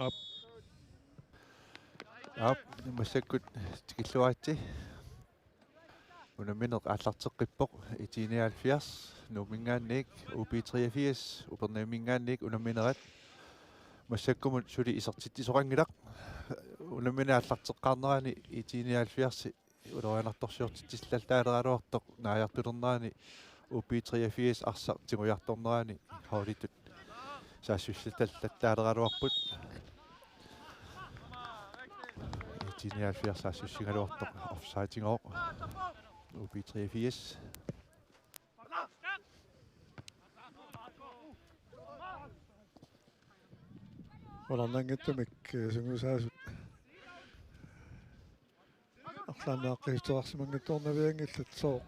Op. Op, masakkut tikilluaati. Unamineq aallarteqqippoq itiini 70 numingaanniik UP83 upernamingaanniik unaminerat massakkumut suli isertittisoqangilaq unamine aallarteqqaarnerani itiini 70 ulerianartorsiortittislallaaleraluartoq naajartulernerani UP83 arsa tingujartornerani haulitut saassуссаталлаалералуарпут itiini 70 saassуссигалуартоq offside-ingooq UP83 Olarnanngittumik sungusaasut арлаанааққистоарсимангитторнавиангиллат соо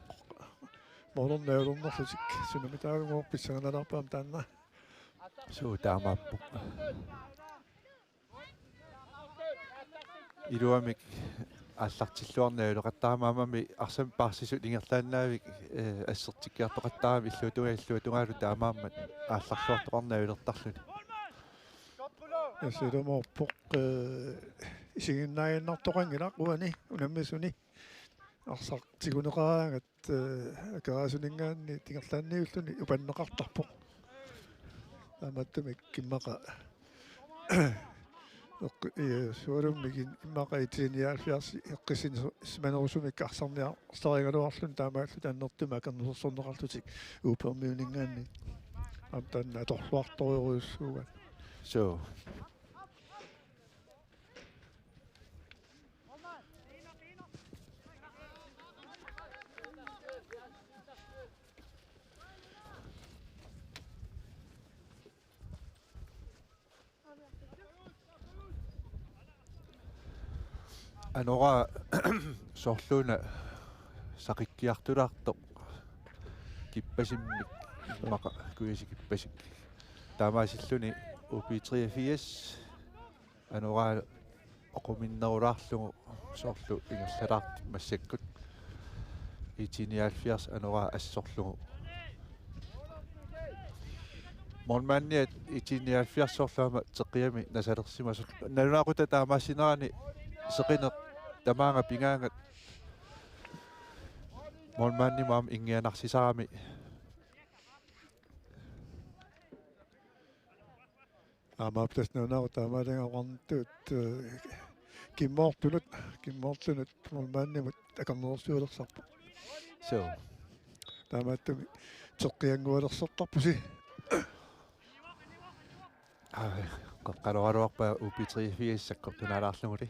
молорнеулернерлутик сунамитаагумоо писсаганаларпаам таанна суу таамааппу илуамик аллартиллуарнаулеқаттаамаамами арсам паарсисут ингерлааннаавик ассертиккиартоқаттаами иллуутугааллуутугаалу таамааммат аалларлуартоқарнаулертарлуни эсэломорпоқ исигиннаайаннартоқангилақ уани унаммисуни арсартигунеқараагат акараасунингаанни тингерлаанниуллуни упаннеқартарпоқ тааматтумик киммақа суаруммигин иммақа итиниалфиарси эққисин сманерусумик арсарниар старигалуарлун таамааллу тааннертума акернерсорнеқарлутик упермиунингаанни амтанна аторлуарториоруссууга so anora sorluuna saqikkiartulaartoq kippasimmi maqa kuisi kippasik taamaasilluni UP83 anora oquminnerulaarlugu sorlu ingerlalaart massakkut itiini 70 anora assorlugu molmanniat itiini 70 sorluama teqqiami nasalersimasut nalunaquta taamaasinerani seqineq tamaanga pingaangat molmanni maam ingianarsisaami аамааптэснаунаау таамаалангаарнтуут киммоортунут молмааннимут акарнерсуулерсарпу so таамааттуми теққиангуалерсертарпуси qaqqaluaruarpa UP83 sakkortunaalaarluguli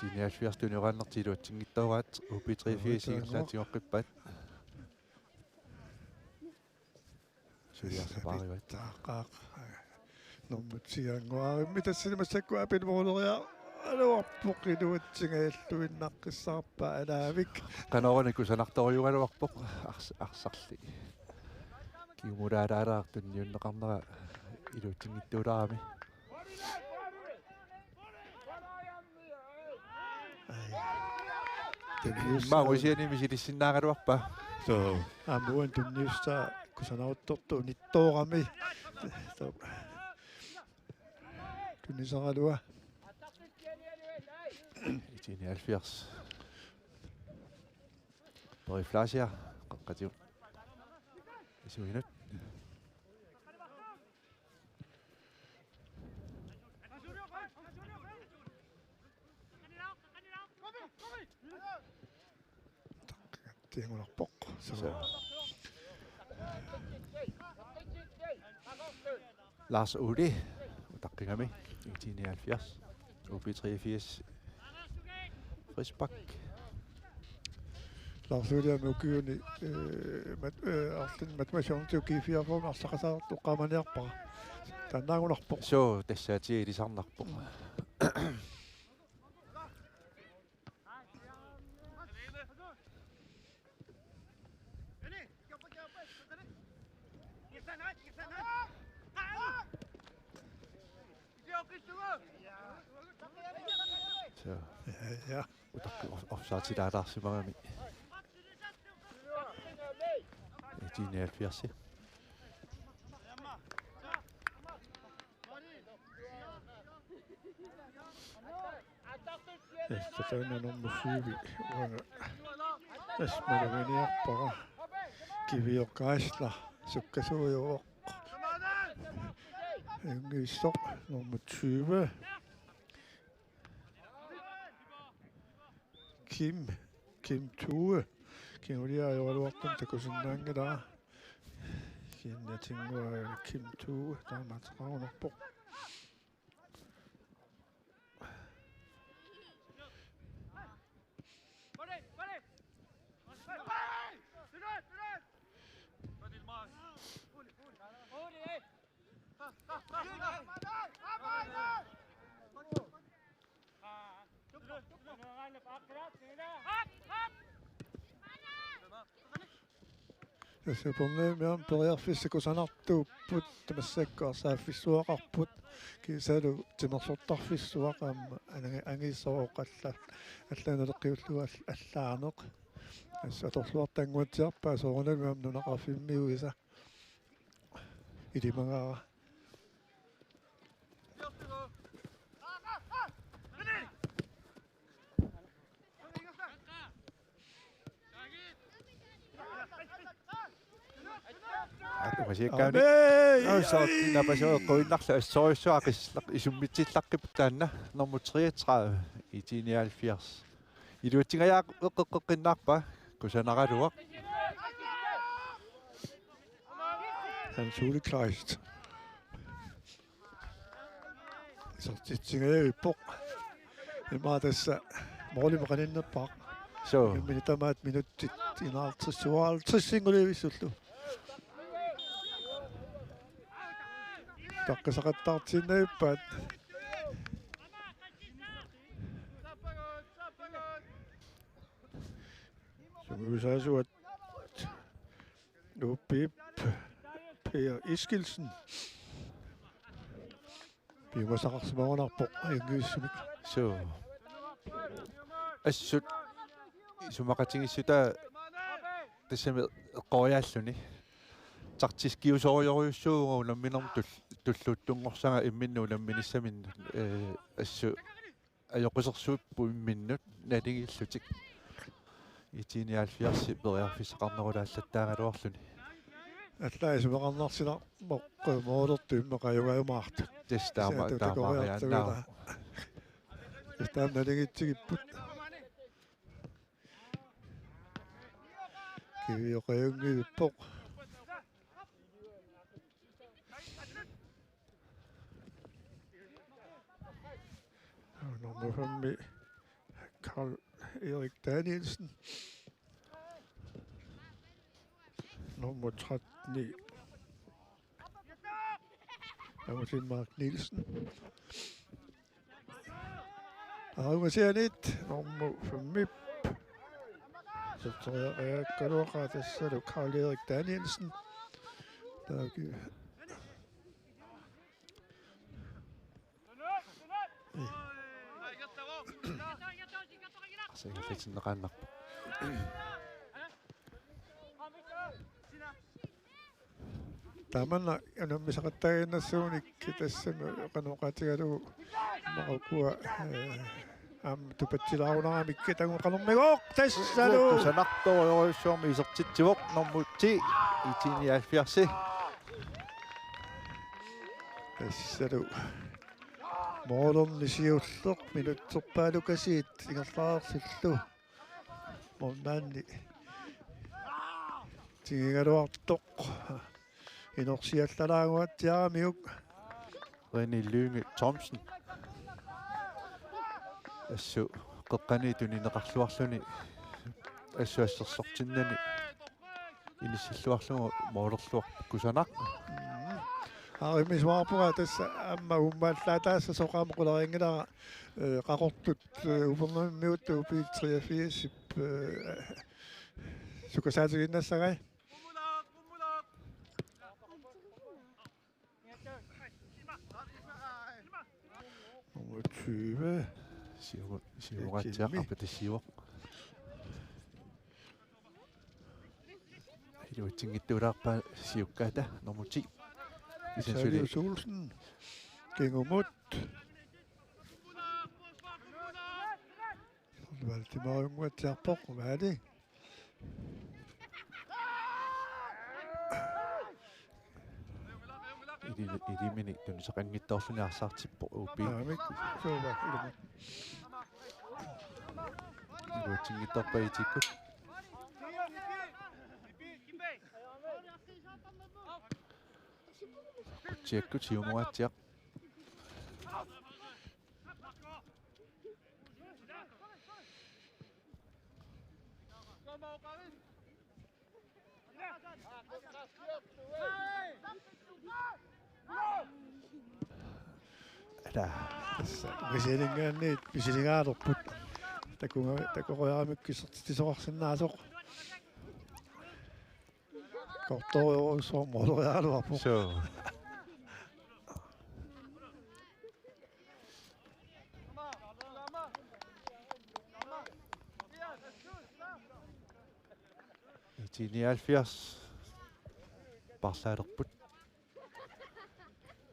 itiini 70 tunuqaannertiluatsingittaugaat UP83 ingерлаатигоққиппат сулиарсапаариват таақаа нормутсиангуаримми тассилимассаккуа пилмоолериа алуарпоқилуатсигааллуиннаққиссаарпа алаавик канаорникку санарторюгалуарпоқ арсарли киумулаалаалаартунниуннеқарнера илуутсингиттууларами маусиани мисилиссиннаагалуарпа so амуан тунниуста кусанарутторту нитторами туннисаралуа itiini 70 Boriflasia qaqqatiu isuinut тингуларпоқ Lars Uli utaqqigami itiini 70 UP83 Frisbak ларсуулиамукиуни арлин матмасиорнтукиифиарфоорма арсақасаарту қаманиарпара таннаагуларпоқ so тассаати илисарнарпоқ Så Ja. offside til der Simagami. De 79. Tätä on syvi. Esmermeni appara. Kivi on kaisla. Sukka suojoo. Engisto nummer 20. Kim Tue. Kim Ulia jo luottanut teko sinne da. Kinne tingua Kim Tue. Tämä on på. Se ponne peria fissiko sanattu puttamassakka saafissuaqarput kisalu timersortarfissuaqam angisooqalla аллаанелеққиуллуа аллаарнеқ ассаторлуартангуатсиарпаа соорналуам нунақарфиммиуиса илимагара Masihkään så når man så går ind så isummitillaqip taanna nummer 33 i 79. I du tænker jeg qinnarpa kusanaraluaq. Han soleklejst. Så det tænker jeg i på. Det er meget dessa målimaqaninnerpaq. Så minutamat minut 50 singulevissullu. Takkasaqattartinnaippaat sumusaasuat Pip Per Iskildsen pimasaqarsimaunarpo ingiissumik så assut sumaqatingissuta tassamet qoyalluni tartiskiusooriorjussuuguunamminum tulluttungorsanga imminnuulamminissamin assu ajoqisерsuuppu imminnut naligillutik i 79 beriarfisaqarnerulaallattaangaluarluni аллаисумеқарнарсина моққумоолертуиммеқаюгаюмаарт тестаамарианнаа тестаамналигитсигиппут кивиоқаюнгивиппоқ nummer 5 Carl Erik Danielsen. Nummer 13 Martin Mark Nielsen. Arungaseanit nummer 5 så tror jeg Galorate så det Carl Erik Danielsen. Der Sinneqaannarpa Tamanna anammisaqattaginnassuunik tassama qanuqatigalu maqukua tupatsilaarunaramikki taguqanermigoq tassalu kusanartooriorussuarmi isertitsivoq nummer 10 i 79 tassalu moolernisiulleq minutserpaalukasiit ingerlaarsillu mornaanni tigigaluartoq inorsiallalaaguatiaramiuk René Lynge Thomsen assu qeqqaniituninneqarluarluni assuassersortinnani inissilluarlugu moolerluar kusanaq Mismaapura tässä amma ummallaataassa soqaamquleringilara qaqortut upernermiut upi 83 sukasaatiginnassagai Nummer 20. Siurattiaq apatasiuaq. Iluitsinngittuulaarpa siukkaata nummer 10. Isalius Olsen. Gengumut. Valdemar Ungvartjärpor. Hvad er det? Ilimini tunisaqanngittorluniarsaartippo upi. Mikki. Suva. Ilma. Iluitsinngittorpa itikkut. Tiakkut siumuattiaq. Misilingaartorput. Takurojaamikkissortisoqarsinnaasuq. Kortoriorussormorloriaaluarpu. So. I 79 Barlaalerput.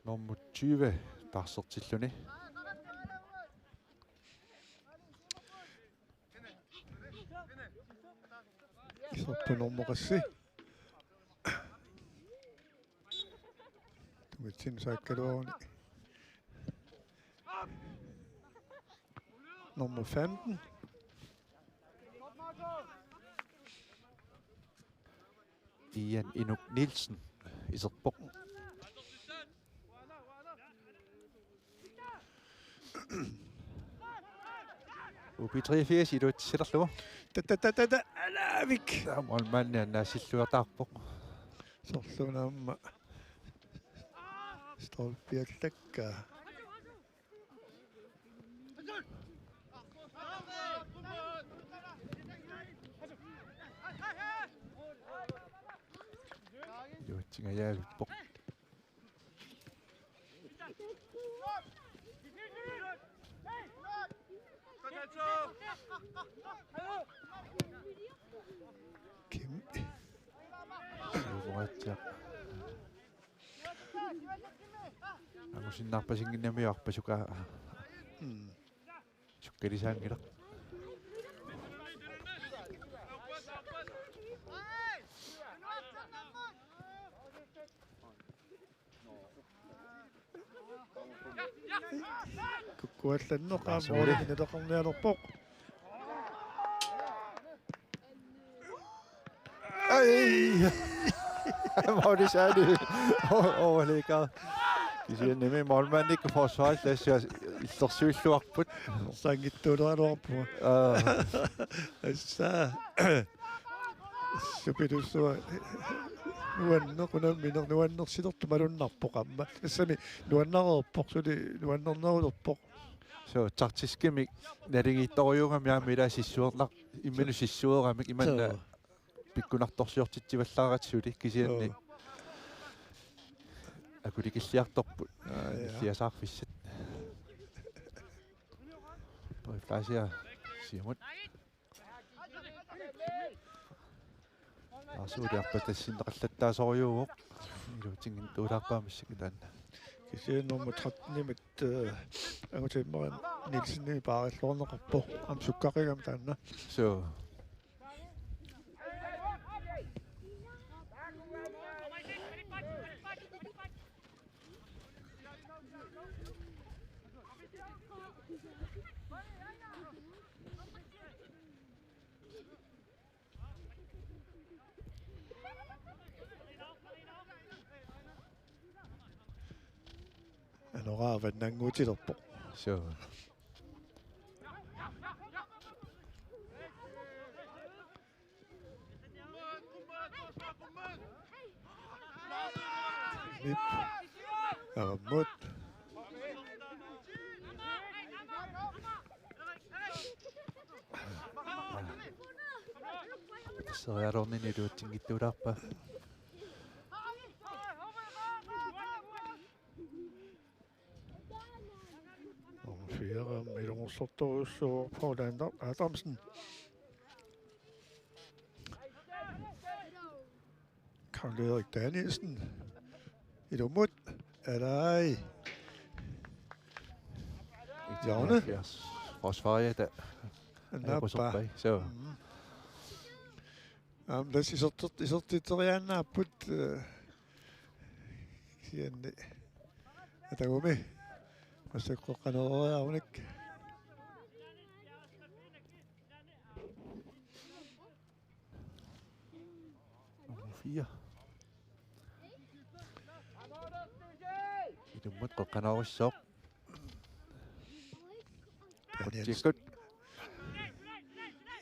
Nummer 20 Barsertilluni. Isorpu nummerassi. Tumitsin saikkaluuni. Nummer 15. Ian Inuk Nielsen Iserpok. Upi 83 iluitssillerlugu. Alavik. Molmanni annaasilluartaarpoq. Sorlunaamma. Stolpiallakkaa. Iluitsingajaavippoq. Kim. Siumuattiaq. Angusinnarpasinginnamiuarpa suka. Sukkalisaangilaq. Kukkuallannoqaa mooriginatoqarnialerpoq. Ai! Mauri sagde det overlægger. De siger nemlig, at målmanden ikke kan forsvare, lad os illersyylluarput. Sangittuuleralorpu. Assa. Supidusua. Nuannersilertumalunnarpoqamma. Assami nuannarerpoq suli nuannernerulerpoq. Så taktiskemik nalingiittoriungamiaamila sissuerlaq imminu sissueramik imanna pikkunartorsiortittivallaaratsuli kisianni akulikilliartorput illiasaarfissat poiflasia siamut asuuliarpa tassinneqallattaasoriuuq iluutingin tuulaarpaamissikitaanna Kisian nummer 13-nimit angutimmerin Nielsen paarillorneqarpo am sukkaqigam taanna. Så Anoraavannanguutilerpoq. Så Nip. Aramut. Seriarornin iluutingittuulaarpa Sortorius Paul Adamsen. Karl Erik Danielsen. I dummet. Er der ej? Javne. Forsvarer der. Nappa. Så. Tässä isotti todella put sienne. Että kumi. Mas kokanoa unik. Nummer 4. I dummet kokanoa så. Det er godt.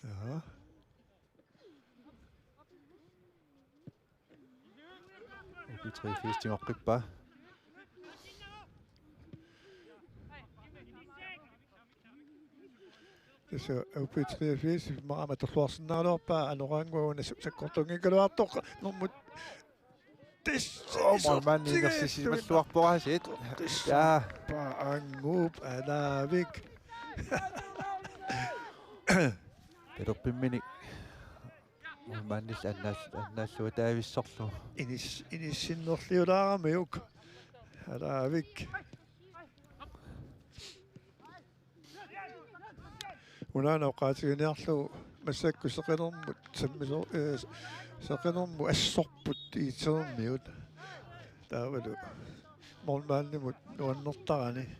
Ja. Vi 83 timer op bare. Tässä upi 83 maailma tuossa nalopaa anorangoon se kotongin kyllä tokka no mut Man niinkä siis mä suoppoa sit. Ja angup anavik. Teruppi meni. Man nis annas suota vissorlu. Inis sinnorliulaaramiuk. Anavik. Unana qaatiginerlu massakku seqinermut sammiso seqinermu assorput iitermiut. Taavalu. Mormaannimut nuannertarani.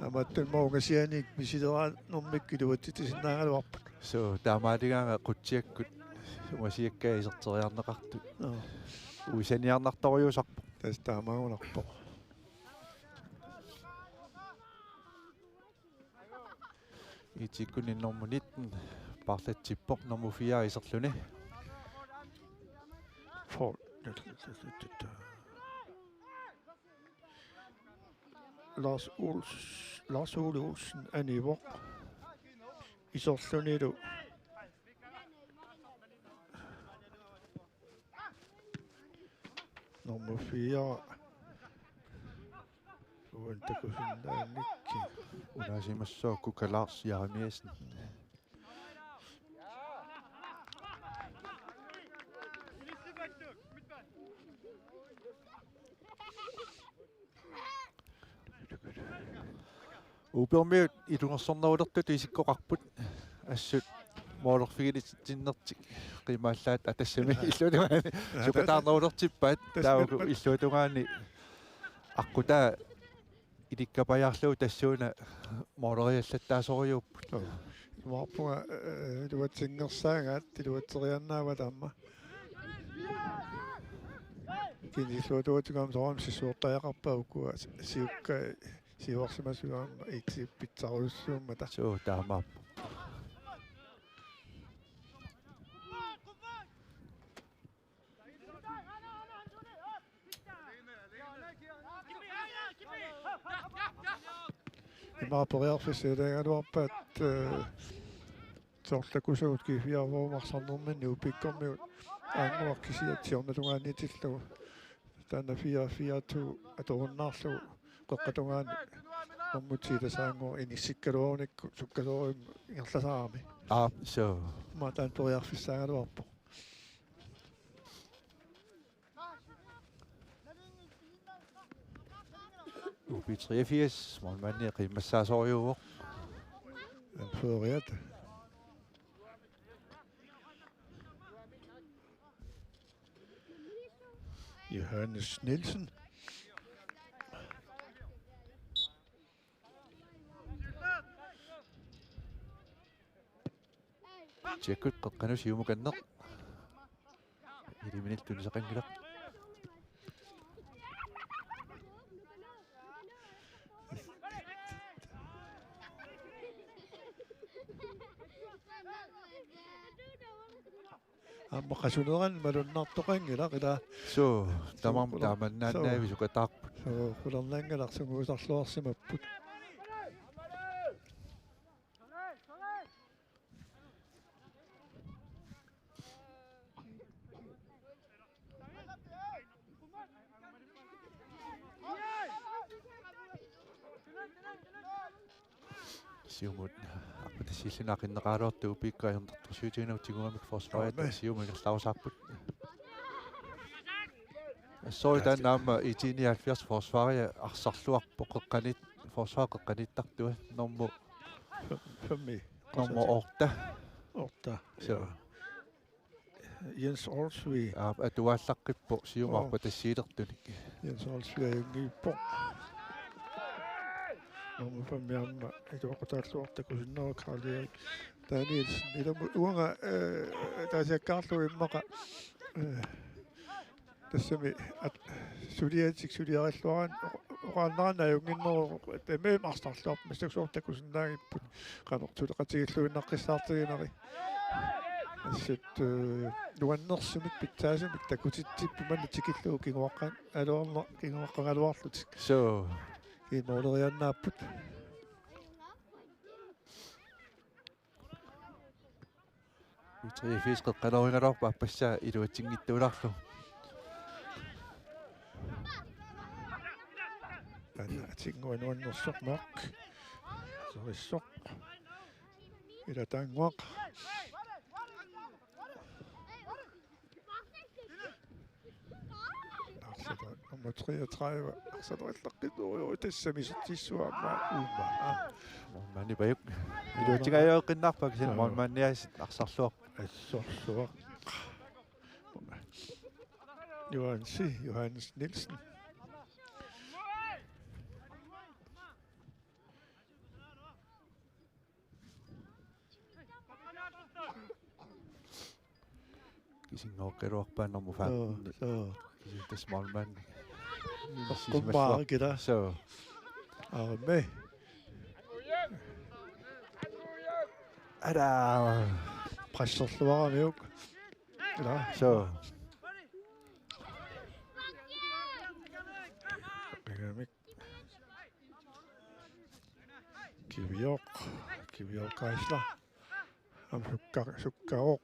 Amattun maungasianik misidera normikkiluatitisinaagaluarput. So taamaatigaanga qutsiakkut umasiakkaa iserteriarneqartu. Uisaniarnartoriusarpu. Tas taamaagunarpo. Itikkunni nummer 19 parlatippo nummer 4 iserluni. For Lars Ole Olsen er nivå. Iserlunidu. Nummer 4. Uente kusinda nikki. Unasimasso Kukalars Jeremiasen. Ubermiut ilungersornaullertut isikkoqarput assut moolorfigilit qiimaallaat atassami illutungaani sukataarnaulertippaat taagu illutungaani аққутаа иликкапаjaarluu tassuuna mooleriallattaasoriupput Marpunga luatsingersaagaat luateriannaava taamma kinilluutuutigam soram sissuortariaqarpaukua siukka siuarsimasugaam iksippitsaruussuummata suu taamaap Imaaporearfisseedaagaluarpaat sorlakusuutki fiarvuumarsarnermanni upikkormiut aanguarkisiatsiornatungaannitillugu taana 442 atorunnaarlugu qoqqatungaani ormutiilasaanguur inissikkaluunikku sukkaluurim ingerlasaarami so maataan poriarfissaagaluarpo ubi 83 målmanden qiimmassaasoriuuq anføriat Johannes Nielsen tjekkut qaqqanusiumukanneq iliminiltunisaqanngilaq аммақасунеран малуннартоқангила қила so tamam tamannaannaavi sukataarput qulernangalарсугуусарлуарсимаппут Siumut ақпатассииллинақиннеқаалуарту пиккаернэртэрсуутигинау тигуамик форсфайта сиумилерлаусаарпут ассори тааннаама итини 70 форсфаria арсарлуарпо қеққанит форсфаа қеққаниттартуа норму орта så Jens Olsvig атуааллаққиппо сиумаарпа тассиилертуник Jens Olsvig er jo på nummer 5 jamma det var godt at kunne nå Karl Erik Danielsen det er unge der er Carlo Emma det som at studier Rannan er jo ingen med masterstop med så at kunne nå kan du til at løbe nok startet sit nuannersumit pittaasumik takutittippimani tikillu kinguaqqan aluarna kinguaqqan aluarlut so kinnooleriannaaput utri fiisqeqqaloringalorpa appassaa iluatinngittuularlu anna atinguan nuannersoq maaq sorissoq ila tanguaq nummer 33 så der er det som uumma manni payuk iluatigayoqinnarpak sin manniasit arsarluaq assorsuaq Johannes Nielsen kisingoqqiluarpaa nummer 5 så the small man kummaa kita so arme ada pressorluaramiuk ila so Kiviok kaisla am sukkaoq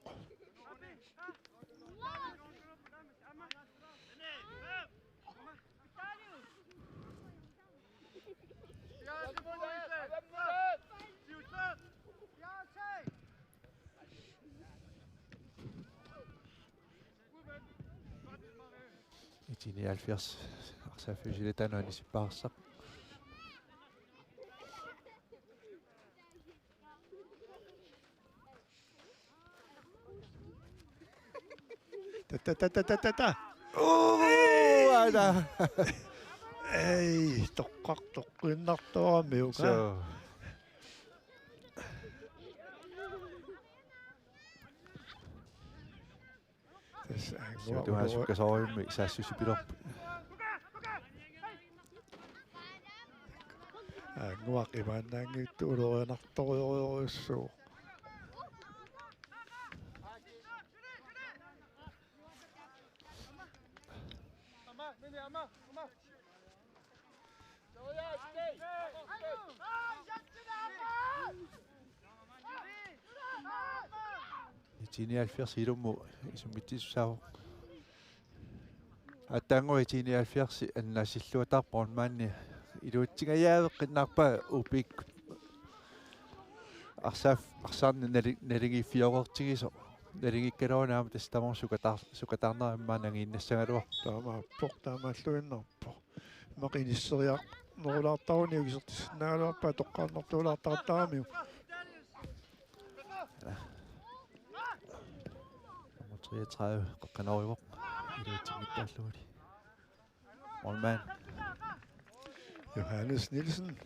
itini 70 arsaafuusilitanuani sippaarssaq ta ada ei toqqartoqqinnartuaramiuk so du har sukkasorimmi saassusipilorpu nguaq imaannaangiittu ulorianartorioriussuu itini 70 ilummu isummittissaavo атаангу itini 70 аннасиллуатаарпорн маанни илуутсигаяавеққиннаарпа упик арсаарни налигиффиорертигисо налигиккалуунаама тастамор сукатаарнераммаанангииннассагалуар таама портаамааллуиннарпо мақиниссериа норулаартаруни угисертиссинаагалуарпа тоққааннартуулаартаратарамиу 33 qeqqanorivoq iluutigittaarluguli Olman Johannes Nielsen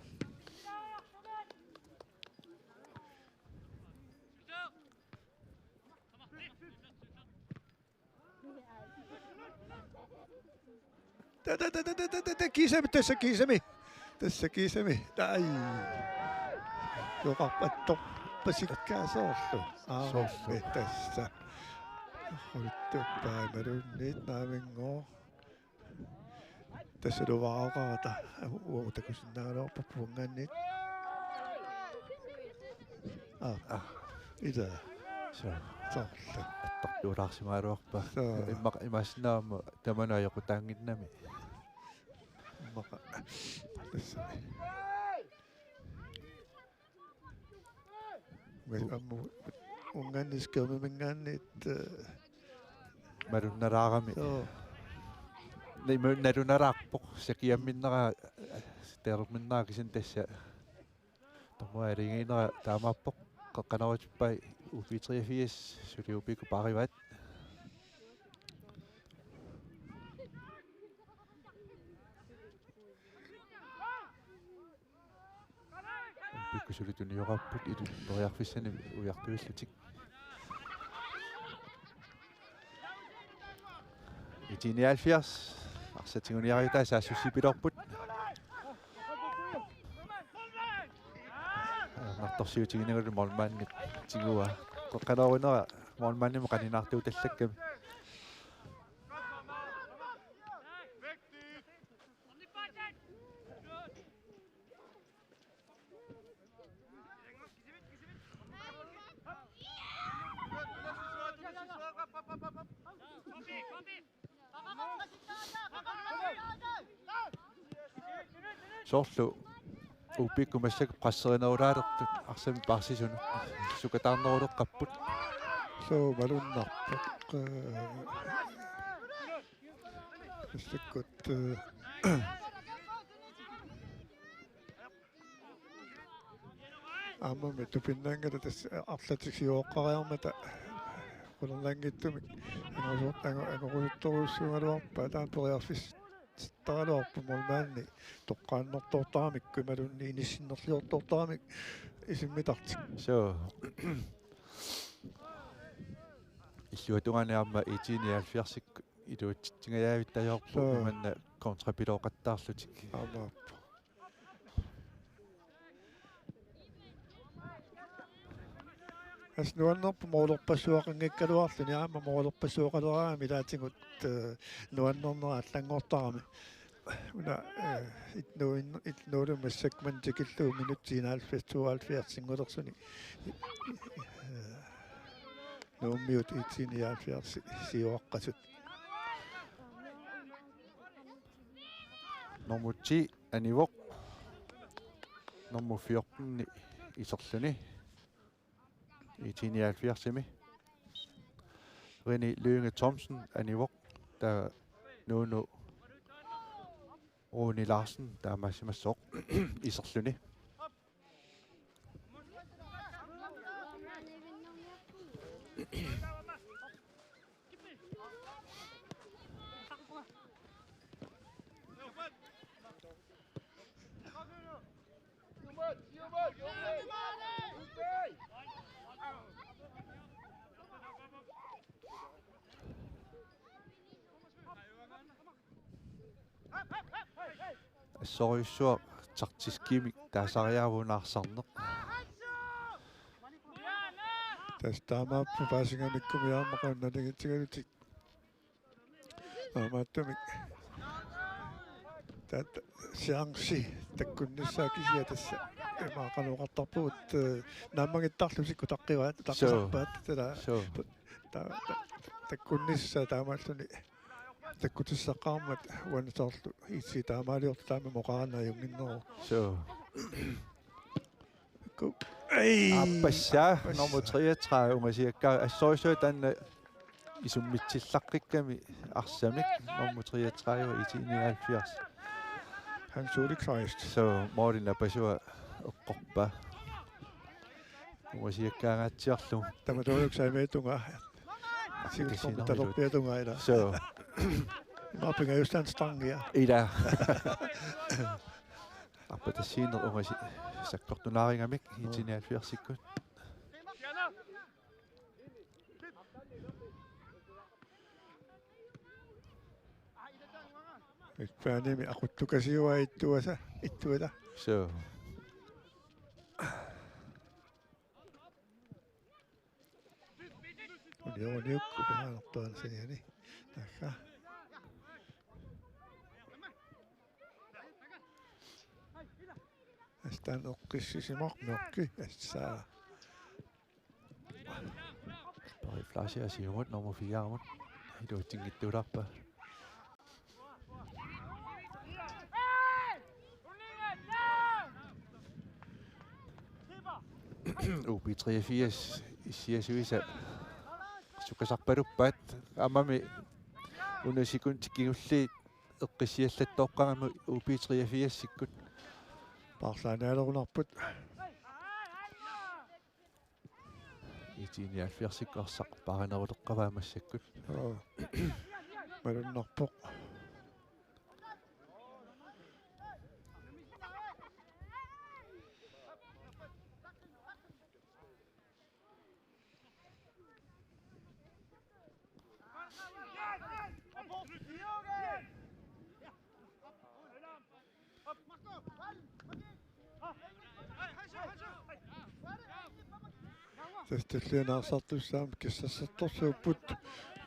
tässä kisemi tai joka pasikkaasoosu aamme tässä Holttupäivärynnit naamingo. Tässä on vaaraata. Uota kun sinä on papunganit. Itä. so Totta. attaqtuulaarsimaaluarpa imasinnaama tamana joku tanginnami Maka. Tässä. ungan skømme mingan et madunararami so nei madunararpo sakiamminnera terminna kisin tassa tomuaringiinera taamappoq qaqqanaritippai upi83 suliupiku parivat upikussulituniorarput ilu toriarfissani ujartuillutik itinialfiars arsatinguniariutaa saassussipilorput nartorsiutiginagalu mormaanni tigua qoqqalorunera mormaannima qaninartuu tallakkami sorlu upikku massak qasserineraaleqtut arsami parsisunu sukatarneruleqqapput so malunnarpoq sakkut ammami tupinnaangata tas arlatiksiuoqqariarmata qulernanngittumik angorusuttoruussuungaluarpa taan toriarfis taraluarpu mormaanni toqqaannertoortaramik kumalunni inissinnerliortoortaramik isimmitartik so illuatungani itinialfiarsik iluutsingayaavittajorpu imanna kontrapiloqattaarlutik amaappu as nuannerpu moolorpassuaqanngikkaluarluni aama moolorpassuoqaluaraami laatingut nuannerneraa allangortarami una itnuulum massakman tikilluu minuttiinaalfis 72 singulersuni nuummiut itiniaalfiarsi siuaqqasut normutsi anivoq normuffiorpunni iserluni itinialfiarsimi René Lønge Thomsen anivoq ta nuunu Rune Larsen ta massimassoq iserluni sorisuaq tartiskimik taasariaavunaarсарneq tas taamaappu paasingamikkumiaarmaqaunnaligitigalutik aamaattumik tat siangsi takkunnissaakisia tassa maaqaluuqartarpugut naamangittarlusikku taqqivaat taqqisarpaat tala takkunnissa taamaalluni takkutissaqqaarmat uanisorlu itsi taamaaliortu taama moqarana junginneru so ei appassa nummer 33 ungasiakka assoriso tanna isummitsillaqikkami arsamik nummer 33 itinialfiars han suulik saist so Martin Lapasua oqqorpa ungasiakkaangatsiarlu tamatuuksaimeetunga siulsormutalorpiatunga ila so maapinga justan stangia ila appatassiinner ungasi sakkortunaaringamik itinialfiarsikkut ikpaanimi aquttukasiua ittuala so uniukku tahanertuanasaniani takka astaan oqqissisimormiorki assaa Flashe asiumut nummer 4 amut iluutingittuularpa UB83 issiasuisa sukasarpaluppaat amami unasikun tikingulli eqqisiallattoqqangamu UB83-sikkut Parlaanaalorunarput itinialfiarsikkarsaq parineruleqqavaamassakut malunnarpoq Tästillianarsartussaam kissassertorsuupput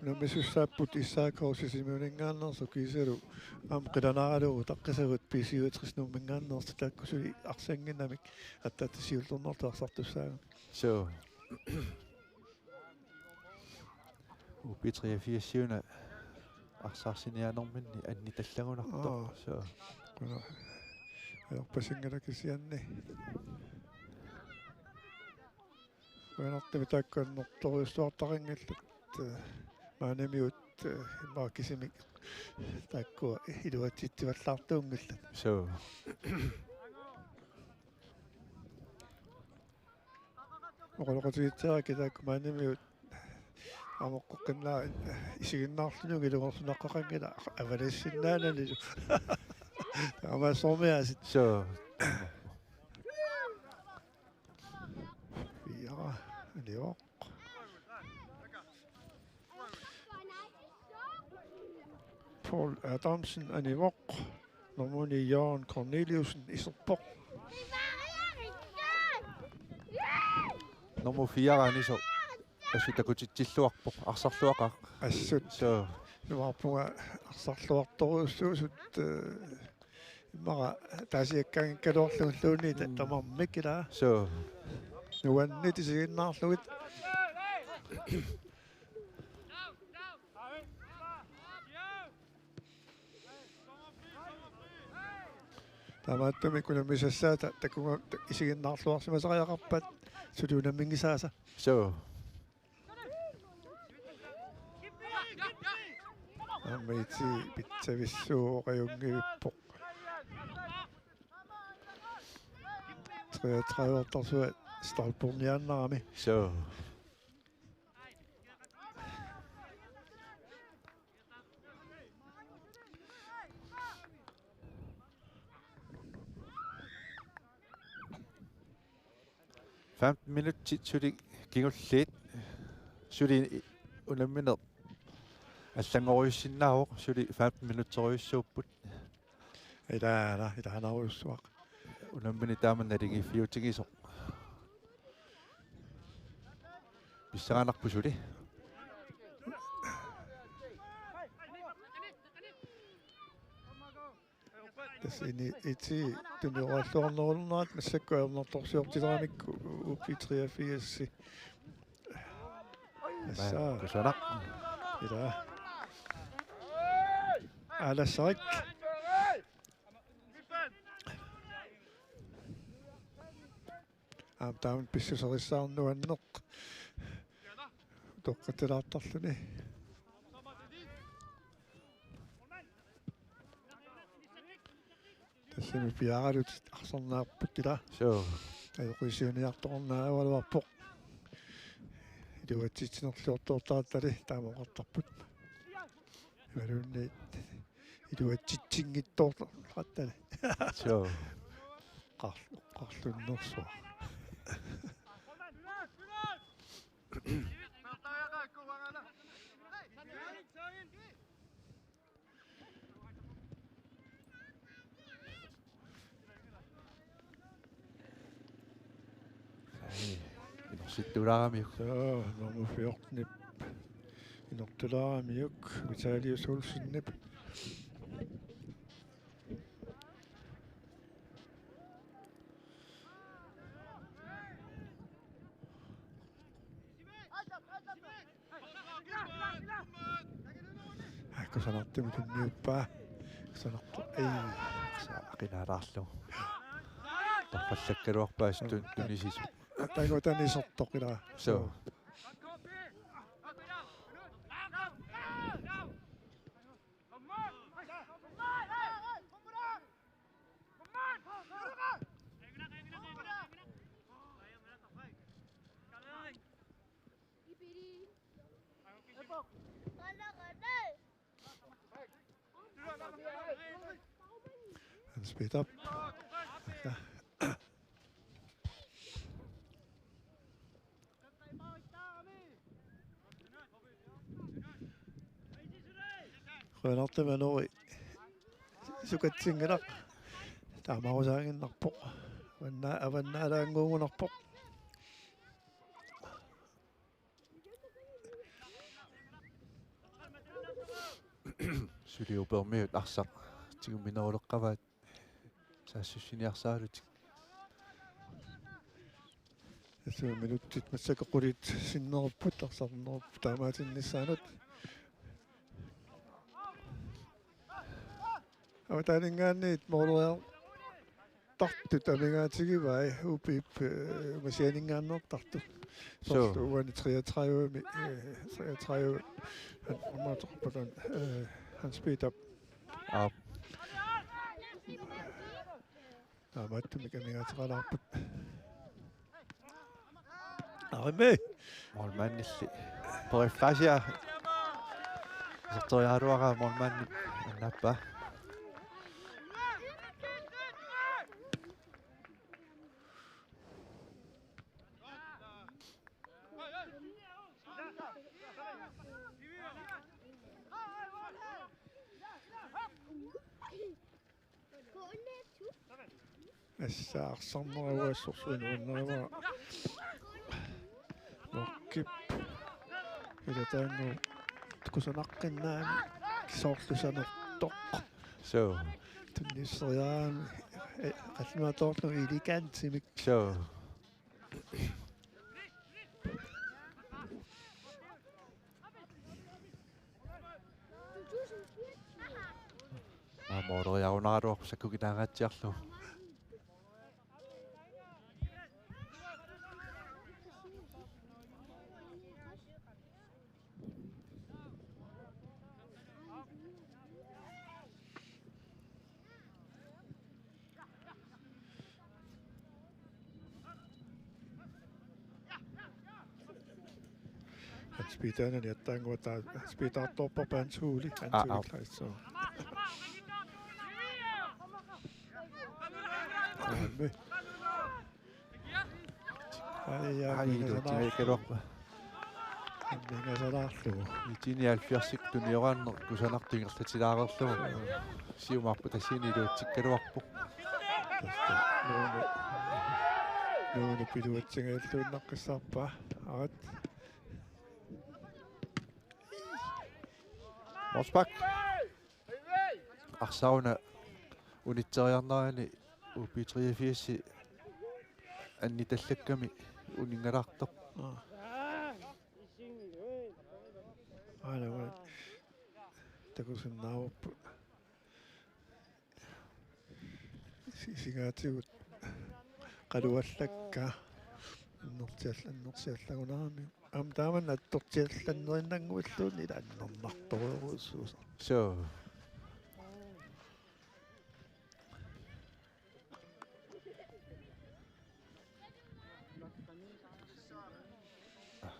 namissussaapпут issaakoorsisimунингааннерсу кисалу аам қиланаралуу таққисагут писиутриснуммингааннерс тааккусули арсангинамик аттаатсиуллернертуарсартуссаагам so UB83-siuna арсаарсиниаанерминни анни таллагунарто so аёрпасингалакисианни Venäjä taikkaan nottoistuottaringellut maanemiut maakisimi taikko iduat sittivät laartuungillut. So. Oqoloqutiitsaaki taikko maanemiut amoqqoqqannaa isiginnaarlunu giluorsunaqqaqangila avalissinnaanani. Ama someasit. So. Joo. Paul Adamsen Anivok, Normoni Jørgen Corneliusen Iserborg. Nummer 4 Aniso. Asutakutilluarpoq arsarluaqaq. Assut. So. Nuarpunga arsarluartoruussuusut imara taasiakkaan kalorlunluuni tamarmikila. So. Nuanni tisiginnaarlugit Tamattumi kuna misassaata takunga isiginnaarluarsimasariaqarpat suluunammingisaasa. So. Ammitsi pitsavissuu qajungivippoq 33 Stolporniannarami. So. Fem minutter suli kingulliit suli unammineq аллангориуссиннааоқ сули 15 минуттериуссууpput илаанаруйуссуақ унаммини тааман налиги фиутигисоқ писсаганарпу сули тассини ити тунеруаллуарнерулнаат массаккуернэрторсиортилерамикку UB83-си асаа кусанақ илаа алассарик таун писсусерissаарнуаннеқ тоққатилаартарлуни тассими пиаралут арсарнаарпуттила so аёқисиуниарторнааавалуарпоқ илуатситсинерлуортуортаатали таамоқартарпут валунни илуатситсингиттоортартали so qарлуннерсуа Sitturaamiuk. Joo, nummer 14. Inortulaamiuk, Vitalius Olsennip. Kun sanottiin, miten nyppää. Sanottu ei. Saa kinaraarlu. Toffallakkaluarpaas tunnisis. taingutani sortoqila. So. And speed up. Qanarta manori sukatsingalaq taamarusaanginnarpoq avannaalaanguungunarpoq Suliupermiut arsaq tigumineruleqqavaat saassuniarsaalutik minuttit massaqoqulit sinnerupпут arsarneruppu taamaatinnissaanut аватаанингаанниит моолуяа тарту тамигаатигивай упип масианингааннертарту сорту уани 33 33 амаатоқпатан han speed up амаатту микамигаатеқалаарпут арими молманнилли периффасиа сорториаруара молманни аннаппа ассаарсарнеруассорсуинууннерава ноккип илатаанну тукусанаққиннаами кисоорлусанертоқ so тунниссериаами қаллиматорну иликаантимик so мооряунааруақ саккугинаагаатсиарлу speederne yattaanguata speedartorparpaan suuli ansuuliklaissoo Mingasalaarlugu итиниалфиарсик туниорааннер кусанартунгерлатилаарерлугу сиумаарпу тассиинилуутсиккалуарпу нууни пилуатсингааллууннаққиссаарпа арат Mosbak арсауна унитсериарнерани упи-83 анниталлакками унингалаартоқ аалава такусиннааваппу сигаатигут қалуаллакка нортиалланнерсиаллагунаарами ам тааман аттортиалланнериннангуаллуунни илааннернарторуусуус so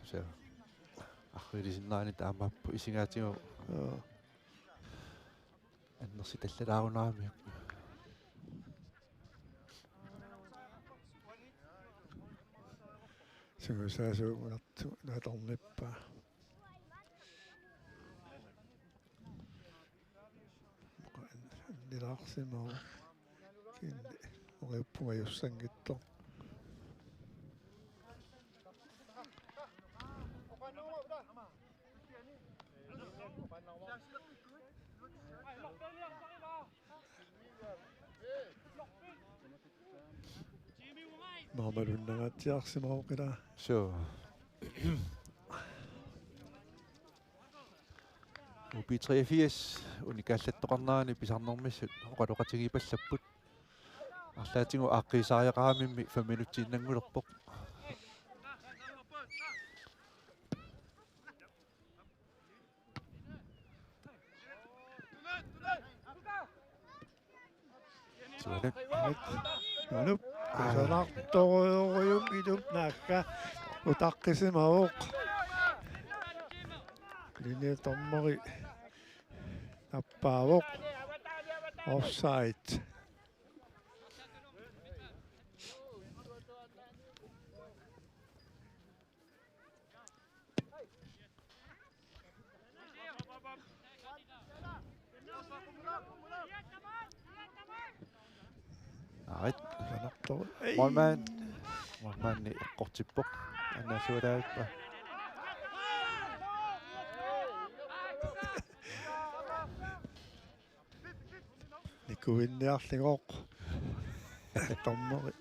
so ахвилисиннаани таамааппу исигаатигу аннерситаллалаарунаарами сигусаасуугунарту нааторниппа нилаарсимаа кинди ориуппуга юссангитто маамалуннагаатсиарсимаоқила so упи-83 уникааллаттоқарнаани писарнэрмиссут оқалоқатигипаллаппут арлаатигу ааққисаариақарамимми 5 минутсииннангулерпоқ Suonen. Nunup. Sanartoruйum idum naakka utaqqisimavuq. Linje tommeri nappavuq. Offside. Aarit. Sanartoru. Målmanden eqqortippoq annaasuulaavippa. Nikuinniarlingoq. Tommeri.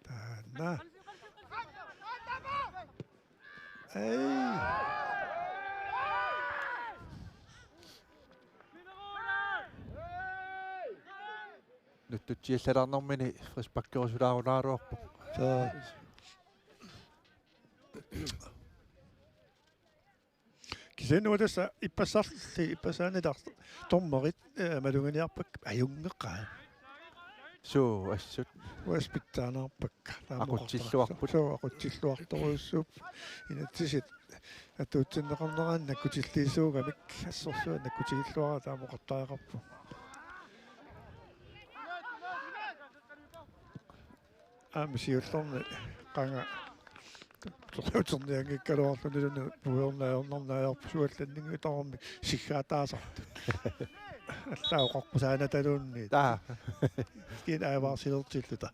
Taanna. Ei. Nyt tiellärannormini frispakkerusulaarunaruarpu. Kisenu tässä ippasaani tommerit madunginiarpak ajungeqqa. So assut Uaspittaanaarpakka. Aqutsilluarput. So aqutsilluartoruussuup inatisit atuutsinneqarneran nakkutilliisuugamik assorsuat nakkutigilluara taamoqartaaqarpu. Aamisiullorni qanga Torniangikkaluarluniluni puuernaajornarnaajarpu suallanningu taormi siggaataasartu. Allauqarpusaana taluunni. Kin aivaarsilertilluta.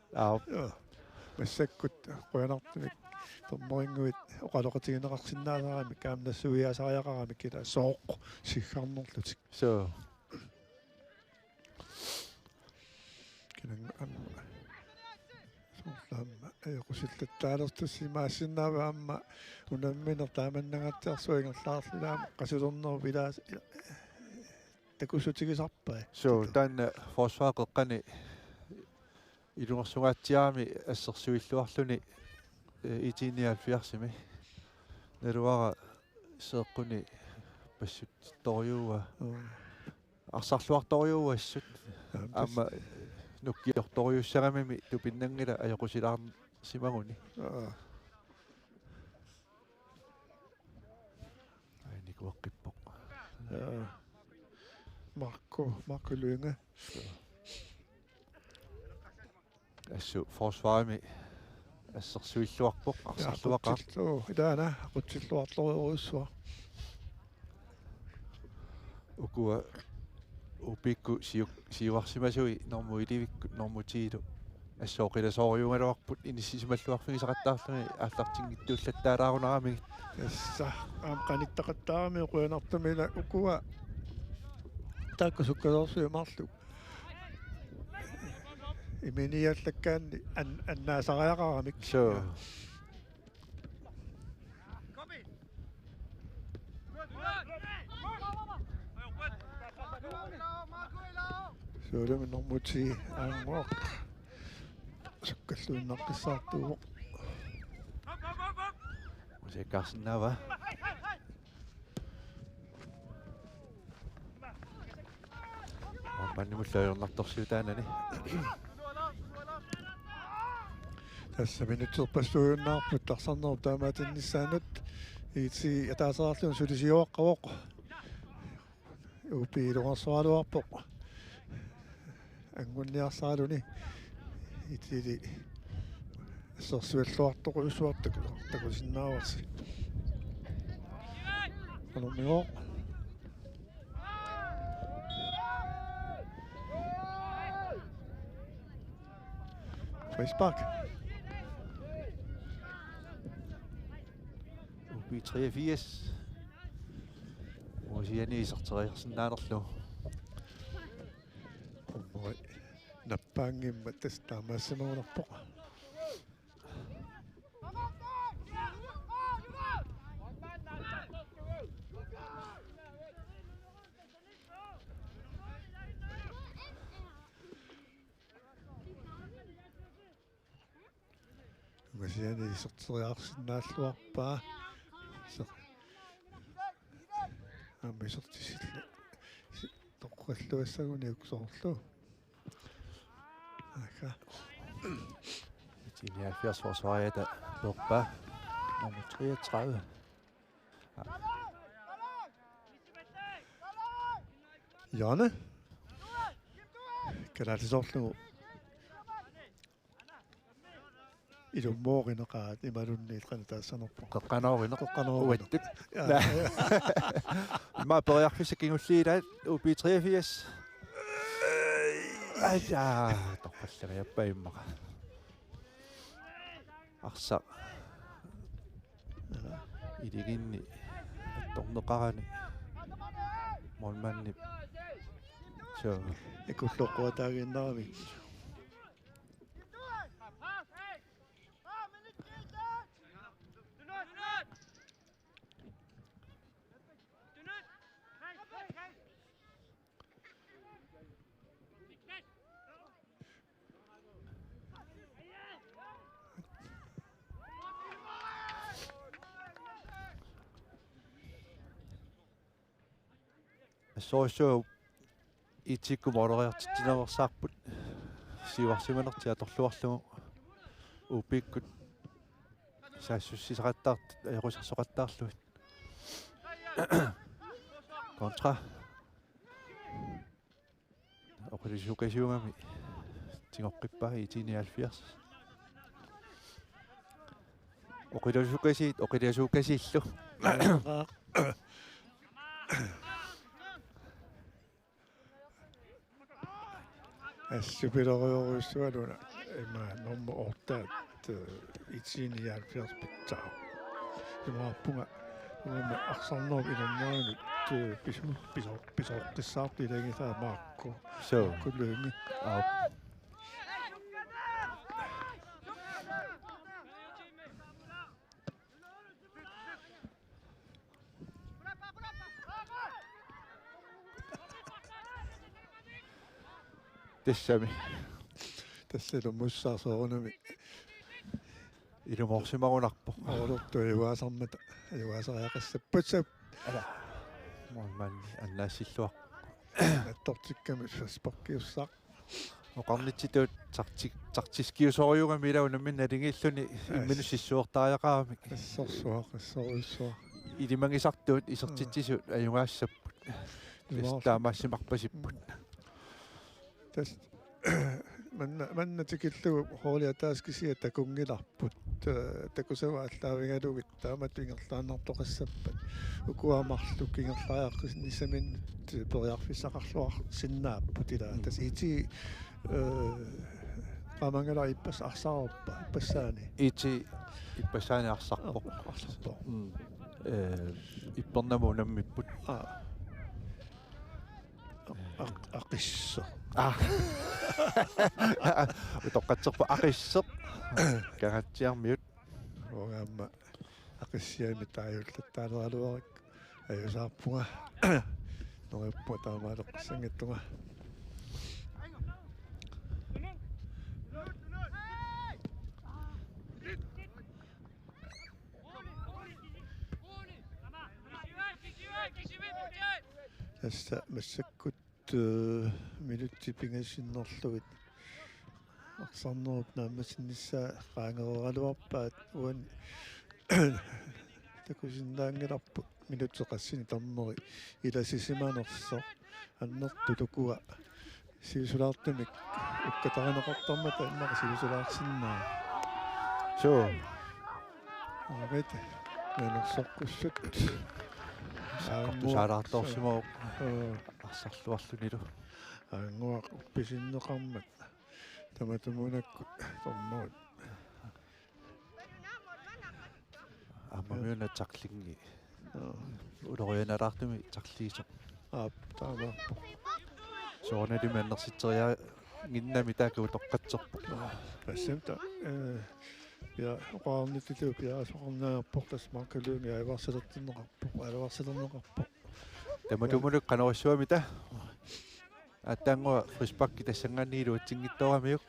Massakkut qoyanartumik tormoringuit oqaloqatigineqarsinnaasarami kaamnassuiaasariaqarami kila sooq siggarnerlutik. So Kinang Lamma equsillаттаалертуссимаассиннаава аама унамминер тааманнагатсиарсуинерлаарсилаама qasulerneru vilaas takussutigisarpai. So tanna forsvaaqeqqani ilungersungaatiaami assersuilluarluni itiinialfiarsimi naluara seeqquni passut toriuwa arsarluartoriuwa assut aama nukkiortoriussaramimi tupinnangila ajoqusilaarsimaguni ainikuaqqippoq Marco Lynge assu forsvarimi assersuilluarpoq arsarluaqar idaana aqutsilluartoruussua ukua upikku siuarsimasui normuilivikku normutiilu assooqilasooriungaluarput inissisimalluarfigisaqattaarluni аллартингиттууллаттаалаарунарами assa qanittaqattaarami quyanartumila ukua taakkusukkalersuimarlu iminiallakkaanni annaasariaqaramik so suulumi normuti aanguaq sukkalluunnaqqissaartuuq musikkarsinnava mannimullaajornartorsiutaanani tässä minutserpassuunnаарput tarsarneru taamaatinnissaanut iitsi ataasaraarlun sulisiuaqqavoq upiiluqarsualuarpoq angunniarsaaluni itili assersualluartoquussuartaku takusinnaavarsi anormigoq frispark upi 83 musiani isarteriarsinnaanerlu Moi. Nappaangimma tastaamassimaunarpoq. Asiani sorteriarsinnaаллуарпаа амисортисилла тоққаллуассагуни уксоорлу ака Tine 70 forsvarer der Lugba nummer 33. Janne kalatisorlu ilummoorineqaat imalunniitrana taassanerpo Qaqqanaruineq Ma periarfisakingulliilaat upi 83. Aja toqqalleriappa immaqa. Arsa idiginni attorneqarani molmanni so ikulloqquataaginnarami soorsuup itikkum oleriartittinersaarput siuarsimanertia torluarlugu upikkut saassussisaqattaart ajorusarsoqattaarluit kontra oqilisukasiungami tingorqippa i 79 oqilisukasillu Assupiloriorussualuna ima nummer 8 179 pitsaa. Imaappunga nummer arsarnerp ilunnaanut pisoqqissaartilagithaa maakku so kulluungi tessami tassalu mussaasoorunumi ilumorsimarunarpo aulortu iuaasarmata iuaasariaqassappatsap ala molmanni annaasilluaq attortikkami sasparkiussaaq oqarnitsituut tartiskiusoriungami ilaunammin alingilluni imminu sissuortaajaqaami qissorsuaq ilimangisartuut isertitsisuut ajungaassapпут таамаассимарпасиппут tas manna tikillugu hooliataaskisia takungilarput takusava allaavingalugit taamat pingerlaannartoqassappat ukuamarlu kingerlaajaqqis nissaminut periarfissaqarluar sinnaaput ila tas iti qamangala ippas arsaarpa passaani iti ippasaani arsarpoq ippernamu nammipput aqissa utoqqatserpa aqisseq karatsiarmiut ogamma aqissiami taajullataaleraluarik ajusaarpunga norippu taamaaleqqissangittunga tassa massakkut minutti pingassinnerlugit arsannerup naammassinnissaa qaangereraluarpaat uan takusinnaangilarpu minutseqassini tammeri ilasisimanerso annertu tukua siusulaartumik ukkataraneqartarmata immaqa siusulaarsinnaa so aavit nanersorqussut saalaartorsimoo арсарлуарлуниlu аангуақ упписиннеқармат таматумунакку торнерут аммамиуна тарлинги улорианалаартуми тарлиисо таамаарпо сооналиманнерситсериа гиннами таакуу тоққатсерпо пассамта я оqaarnittulu пиаасоқарнааерпор тасмаркалуунги аиварсалертиннеқарпо алаварсалернеқарпо таматумулук канаруссуами та аттаангуа фриспакки тассангаанниилу атсингитторамиук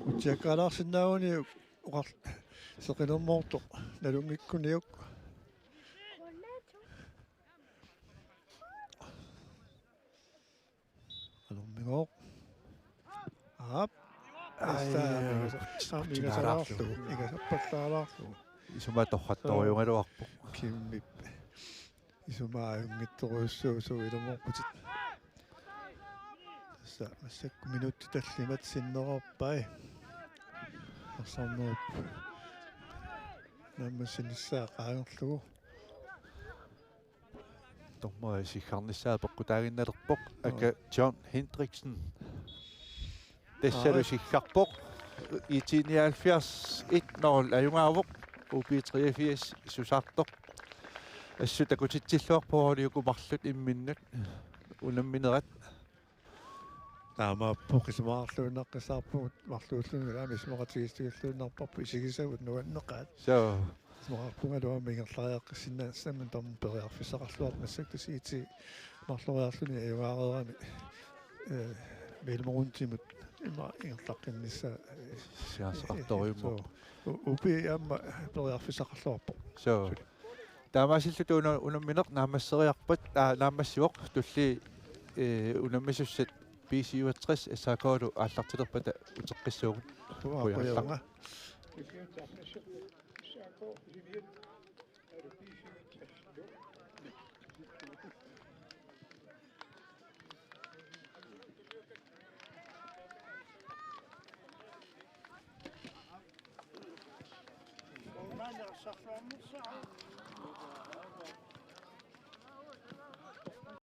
утиаккаалаарсинаагуни oqar seqinermoortoq nalungikkuniuk alummigoq aap igasalaarlu igasappallaalаарlu isuma torrattoriungaluarpu kimmip isumaajungittoruussuusu ilumorputit sa massakku minuutti tallimat sinnerorpai arsornerup наммассинissаақаагерлугу томмаа сиггарнissaапеққу таагинналерпоқ ака John Hendriksen тэссалу сиггарпоқ итиниалфиарс 1-0 аюнгаавоқ UB83 сусаартоқ ассутакутитсиллуарпуолиукумарлут имминнут унамминерат таамааппоқисмаарлуунаққисаарпугут марлууллунгу аамисмоқатигистигиллуунарпарпу исигисагут нуаннеқаат so смоқарпунгалуамингерлариаққиссиннаасамман торм периарфиссақарлуарт массактусиити марлуриарлуни аюгаареерани меилморунтимут има ингерлаққиннисса сиасеқарториуммо упи аама периарфиссақарлуарпо so таамаасиллуту унамминеқ наамассериарпат наамассуоқ тулли унаммисуссат BC60 эсаакоолу ааллартилерпата утеққиссуугут пуяанга